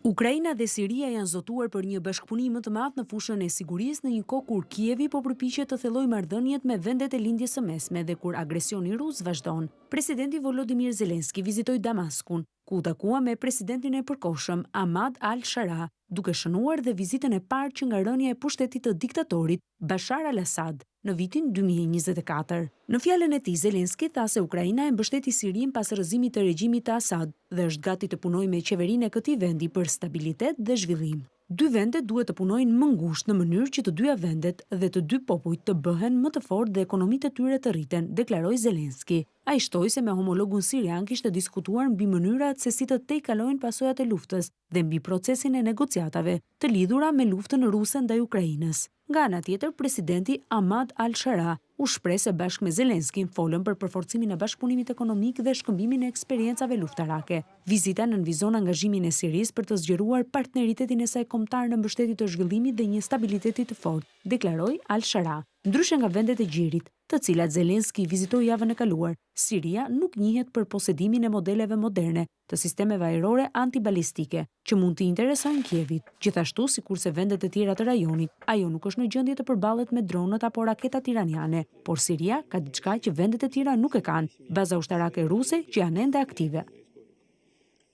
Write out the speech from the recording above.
Ukraina dhe Siria janë zotuar për një bashkëpunim më të madh në fushën e sigurisë në një kohë kur Kievi po përpiqet të thellojë marrëdhëniet me vendet e lindjes së mesme dhe kur agresioni rus vazhdon. Presidenti Volodymyr Zelensky vizitoi Damaskun, ku u takua me presidentin e përkohshëm Ahmad al-Shara, duke shënuar dhe vizitën e parë që nga rënia e pushtetit të diktatorit Bashar al-Assad në vitin 2024. Në fjalën e tij, Zelensky tha se Ukraina e mbështeti Sirin pas rrëzimit të regjimit të Assad dhe është gati të punojë me qeverinë e këtij vendi për stabilitet dhe zhvillim. Dy vendet duhet të punojnë më ngushtë në mënyrë që të dyja vendet dhe të dy popujt të bëhen më të fortë dhe ekonomitë e tyre të rriten, deklaroi Zelensky. Ai shtoi se me homologun sirian kishte diskutuar mbi mënyrat se si të tejkalojnë pasojat e luftës dhe mbi procesin e negociatave të lidhura me luftën ruse ndaj Ukrainës. Nga ana tjetër, presidenti Ahmad al-Shara u shpreh se bashkë me Zelenskin folën për përforcimin e bashkëpunimit ekonomik dhe shkëmbimin e eksperiencave luftarake. Vizita nënvizon angazhimin e Sirisë për të zgjeruar partneritetin e saj kombëtar në mbështetje të zhvillimit dhe një stabiliteti të fortë, deklaroi al-Shara. Ndryshe nga vendet e gjirit, të cilat Zelensky vizitoi javën e kaluar, Siria nuk njihet për posedimin e modeleve moderne të sistemeve ajrore antibalistike, që mund të interesojnë Kievit. Gjithashtu, sikurse vendet e tjera të rajonit, ajo nuk është në gjendje të përballet me dronët apo raketat iraniane, por Siria ka diçka që vendet e tjera nuk e kanë, baza ushtarake ruse që janë ende aktive.